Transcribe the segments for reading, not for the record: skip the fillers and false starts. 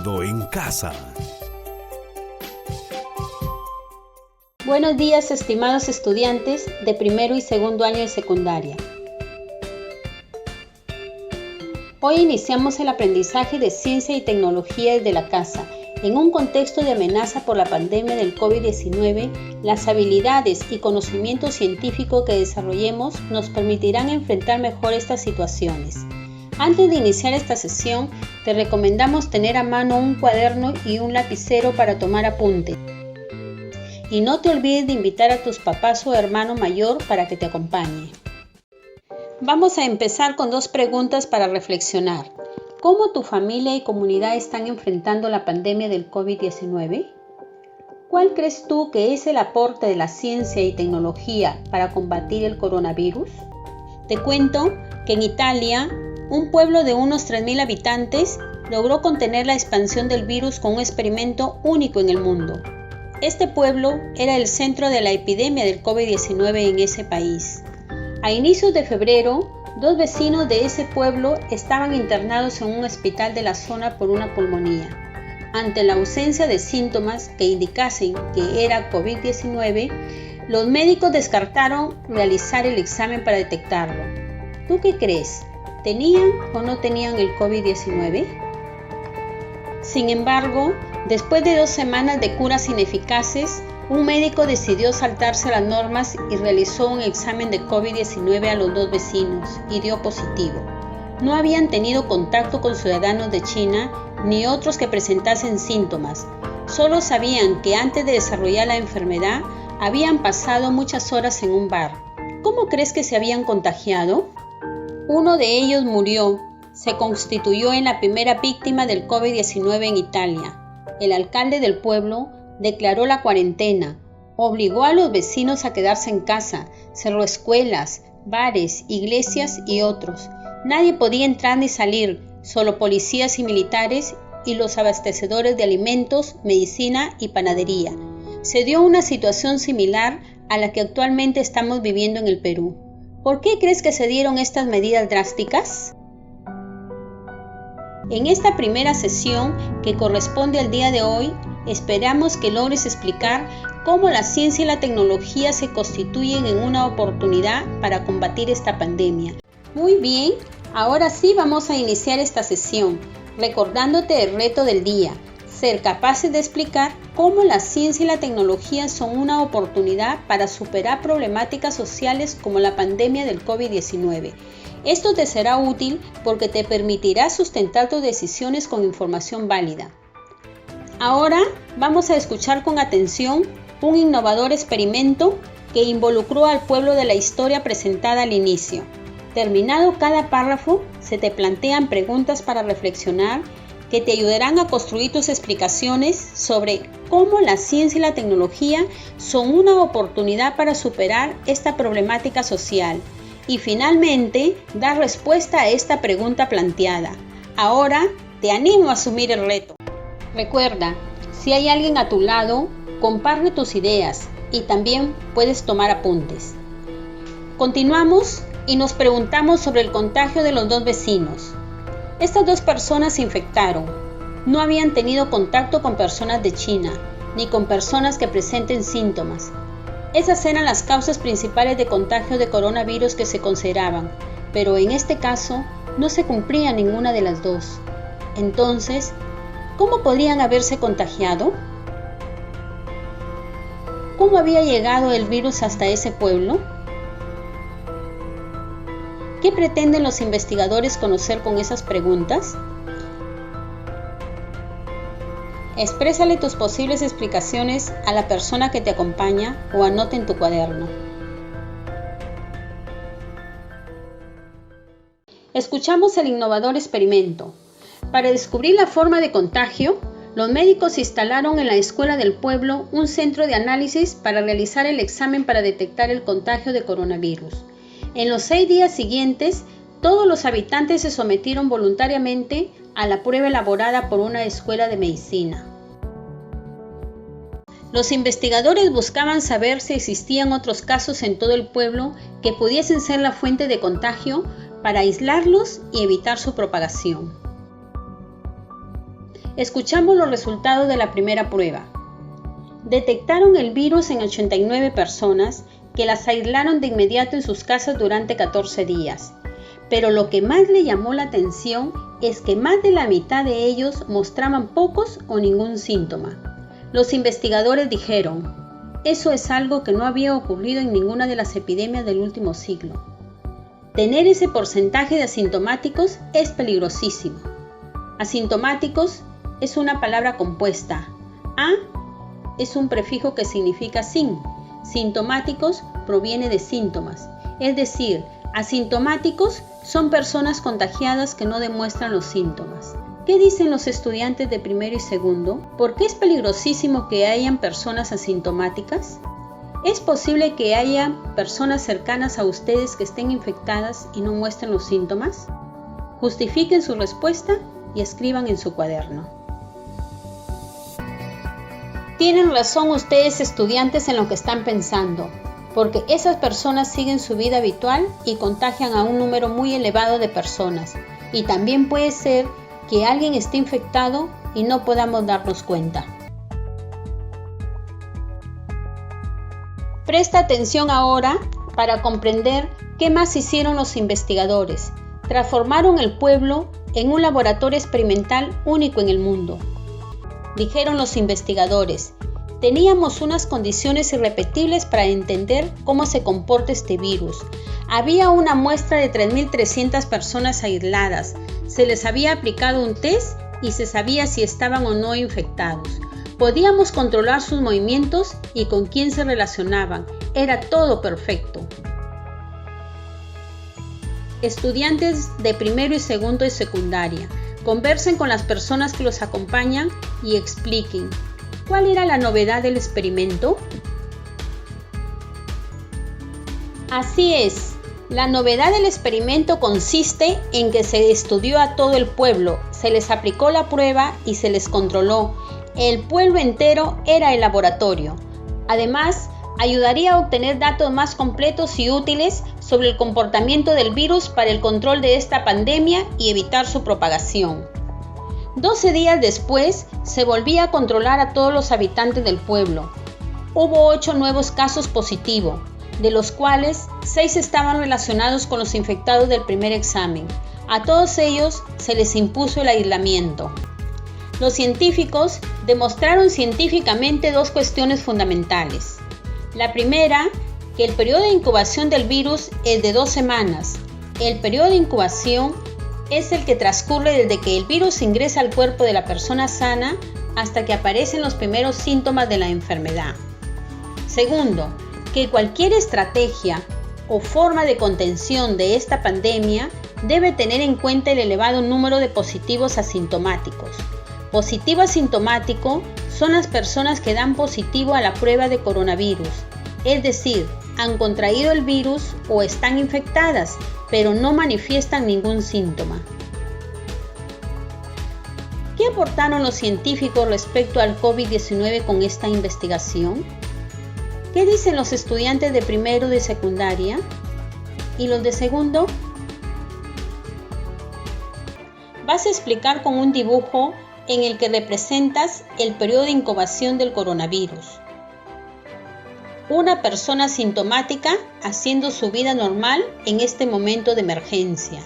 Estudiando en casa. Buenos días, estimados estudiantes de primero y segundo año de secundaria. Hoy iniciamos el aprendizaje de ciencia y tecnología desde la casa. En un contexto de amenaza por la pandemia del COVID-19, las habilidades y conocimientos científicos que desarrollemos nos permitirán enfrentar mejor estas situaciones. Antes de iniciar esta sesión, te recomendamos tener a mano un cuaderno y un lapicero para tomar apuntes. Y no te olvides de invitar a tus papás o hermano mayor para que te acompañe. Vamos a empezar con 2 preguntas para reflexionar. ¿Cómo tu familia y comunidad están enfrentando la pandemia del COVID-19? ¿Cuál crees tú que es el aporte de la ciencia y tecnología para combatir el coronavirus? Te cuento que en Italia, un pueblo de unos 3.000 habitantes logró contener la expansión del virus con un experimento único en el mundo. Este pueblo era el centro de la epidemia del COVID-19 en ese país. A inicios de febrero, 2 vecinos de ese pueblo estaban internados en un hospital de la zona por una pulmonía. Ante la ausencia de síntomas que indicasen que era COVID-19, los médicos descartaron realizar el examen para detectarlo. ¿Tú qué crees? ¿Tenían o no tenían el COVID-19? Sin embargo, después de 2 semanas de curas ineficaces, un médico decidió saltarse las normas y realizó un examen de COVID-19 a los 2 vecinos y dio positivo. No habían tenido contacto con ciudadanos de China ni otros que presentasen síntomas. Solo sabían que antes de desarrollar la enfermedad habían pasado muchas horas en un bar. ¿Cómo crees que se habían contagiado? Uno de ellos murió. Se constituyó en la primera víctima del COVID-19 en Italia. El alcalde del pueblo declaró la cuarentena, obligó a los vecinos a quedarse en casa, cerró escuelas, bares, iglesias y otros. Nadie podía entrar ni salir, solo policías y militares y los abastecedores de alimentos, medicina y panadería. Se dio una situación similar a la que actualmente estamos viviendo en el Perú. ¿Por qué crees que se dieron estas medidas drásticas? En esta primera sesión, que corresponde al día de hoy, esperamos que logres explicar cómo la ciencia y la tecnología se constituyen en una oportunidad para combatir esta pandemia. Muy bien, ahora sí vamos a iniciar esta sesión, recordándote el reto del día, ser capaces de explicar cómo la ciencia y la tecnología son una oportunidad para superar problemáticas sociales como la pandemia del COVID-19. Esto te será útil porque te permitirá sustentar tus decisiones con información válida. Ahora vamos a escuchar con atención un innovador experimento que involucró al pueblo de la historia presentada al inicio. Terminado cada párrafo, se te plantean preguntas para reflexionar que te ayudarán a construir tus explicaciones sobre cómo la ciencia y la tecnología son una oportunidad para superar esta problemática social. Y finalmente, dar respuesta a esta pregunta planteada. Ahora te animo a asumir el reto. Recuerda, si hay alguien a tu lado, comparte tus ideas y también puedes tomar apuntes. Continuamos y nos preguntamos sobre el contagio de los 2 vecinos. Estas 2 personas se infectaron. No habían tenido contacto con personas de China, ni con personas que presenten síntomas. Esas eran las causas principales de contagio de coronavirus que se consideraban, pero en este caso no se cumplía ninguna de las 2. Entonces, ¿cómo podrían haberse contagiado? ¿Cómo había llegado el virus hasta ese pueblo? ¿Qué pretenden los investigadores conocer con esas preguntas? Exprésale tus posibles explicaciones a la persona que te acompaña o anota en tu cuaderno. Escuchamos el innovador experimento. Para descubrir la forma de contagio, los médicos instalaron en la escuela del pueblo un centro de análisis para realizar el examen para detectar el contagio de coronavirus. En los 6 días siguientes, todos los habitantes se sometieron voluntariamente a la prueba elaborada por una escuela de medicina. Los investigadores buscaban saber si existían otros casos en todo el pueblo que pudiesen ser la fuente de contagio para aislarlos y evitar su propagación. Escuchamos los resultados de la primera prueba. Detectaron el virus en 89 personas que las aislaron de inmediato en sus casas durante 14 días. Pero lo que más le llamó la atención es que más de la mitad de ellos mostraban pocos o ningún síntoma. Los investigadores dijeron: eso es algo que no había ocurrido en ninguna de las epidemias del último siglo. Tener ese porcentaje de asintomáticos es peligrosísimo. Asintomáticos es una palabra compuesta. A es un prefijo que significa sin. Sintomáticos proviene de síntomas. Es decir, asintomáticos son personas contagiadas que no demuestran los síntomas. ¿Qué dicen los estudiantes de primero y segundo? ¿Por qué es peligrosísimo que hayan personas asintomáticas? ¿Es posible que haya personas cercanas a ustedes que estén infectadas y no muestren los síntomas? Justifiquen su respuesta y escriban en su cuaderno. Tienen razón ustedes, estudiantes, en lo que están pensando, porque esas personas siguen su vida habitual y contagian a un número muy elevado de personas. Y también puede ser que alguien esté infectado y no podamos darnos cuenta. Presta atención ahora para comprender qué más hicieron los investigadores. Transformaron el pueblo en un laboratorio experimental único en el mundo. Dijeron los investigadores: teníamos unas condiciones irrepetibles para entender cómo se comporta este virus. Había una muestra de 3.300 personas aisladas. Se les había aplicado un test y se sabía si estaban o no infectados. Podíamos controlar sus movimientos y con quién se relacionaban. Era todo perfecto. Estudiantes de primero y segundo de secundaria, conversen con las personas que los acompañan y expliquen ¿cuál era la novedad del experimento? Así es, la novedad del experimento consiste en que se estudió a todo el pueblo, se les aplicó la prueba y se les controló. El pueblo entero era el laboratorio. Además, ayudaría a obtener datos más completos y útiles sobre el comportamiento del virus para el control de esta pandemia y evitar su propagación. 12 días después, se volvía a controlar a todos los habitantes del pueblo. Hubo 8 nuevos casos positivos, de los cuales 6 estaban relacionados con los infectados del primer examen. A todos ellos se les impuso el aislamiento. Los científicos demostraron científicamente 2 cuestiones fundamentales. La primera, que el periodo de incubación del virus es de 2 semanas. El periodo de incubación es el que transcurre desde que el virus ingresa al cuerpo de la persona sana hasta que aparecen los primeros síntomas de la enfermedad. Segundo, que cualquier estrategia o forma de contención de esta pandemia debe tener en cuenta el elevado número de positivos asintomáticos. Positivo asintomático son las personas que dan positivo a la prueba de coronavirus, es decir, han contraído el virus o están infectadas, pero no manifiestan ningún síntoma. ¿Qué aportaron los científicos respecto al COVID-19 con esta investigación? ¿Qué dicen los estudiantes de primero de secundaria? ¿Y los de segundo? Vas a explicar con un dibujo en el que representas el periodo de incubación del coronavirus. Una persona asintomática haciendo su vida normal en este momento de emergencia.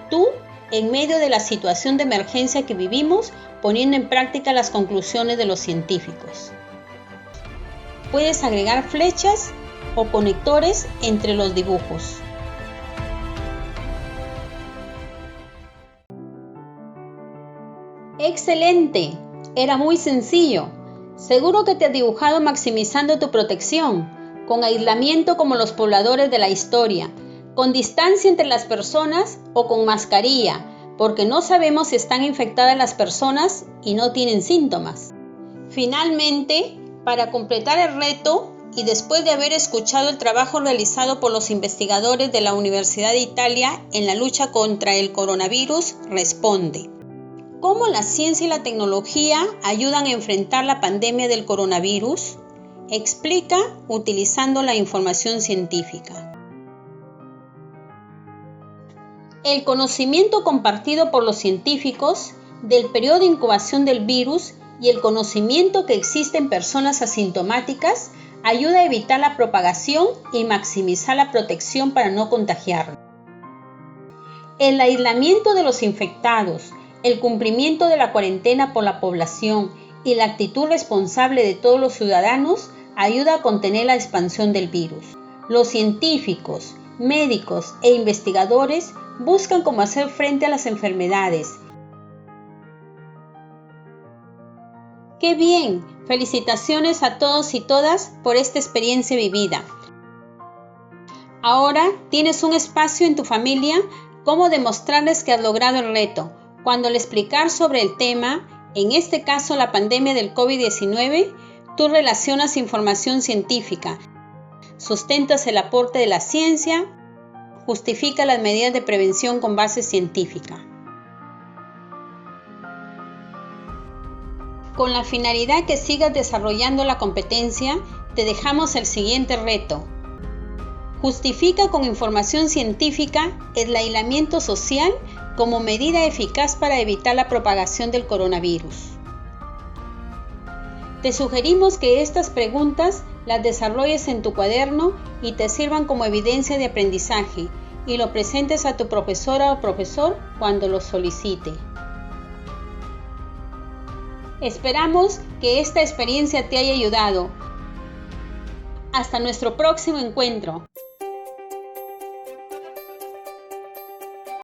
Tú, en medio de la situación de emergencia que vivimos, poniendo en práctica las conclusiones de los científicos. Puedes agregar flechas o conectores entre los dibujos. ¡Excelente! Era muy sencillo. Seguro que te has dibujado maximizando tu protección, con aislamiento como los pobladores de la historia, con distancia entre las personas o con mascarilla, porque no sabemos si están infectadas las personas y no tienen síntomas. Finalmente, para completar el reto y después de haber escuchado el trabajo realizado por los investigadores de la Universidad de Italia en la lucha contra el coronavirus, responde: ¿cómo la ciencia y la tecnología ayudan a enfrentar la pandemia del coronavirus? Explica utilizando la información científica. El conocimiento compartido por los científicos del periodo de incubación del virus y el conocimiento que existe en personas asintomáticas ayuda a evitar la propagación y maximizar la protección para no contagiarlo. El aislamiento de los infectados, el cumplimiento de la cuarentena por la población y la actitud responsable de todos los ciudadanos ayuda a contener la expansión del virus. Los científicos, médicos e investigadores buscan cómo hacer frente a las enfermedades. ¡Qué bien! Felicitaciones a todos y todas por esta experiencia vivida. Ahora tienes un espacio en tu familia cómo demostrarles que has logrado el reto, cuando al explicar sobre el tema, en este caso la pandemia del COVID-19, tú relacionas información científica, sustentas el aporte de la ciencia, justifica las medidas de prevención con base científica. Con la finalidad que sigas desarrollando la competencia, te dejamos el siguiente reto. Justifica con información científica el aislamiento social como medida eficaz para evitar la propagación del coronavirus. Te sugerimos que estas preguntas las desarrolles en tu cuaderno y te sirvan como evidencia de aprendizaje y lo presentes a tu profesora o profesor cuando lo solicite. Esperamos que esta experiencia te haya ayudado. Hasta nuestro próximo encuentro.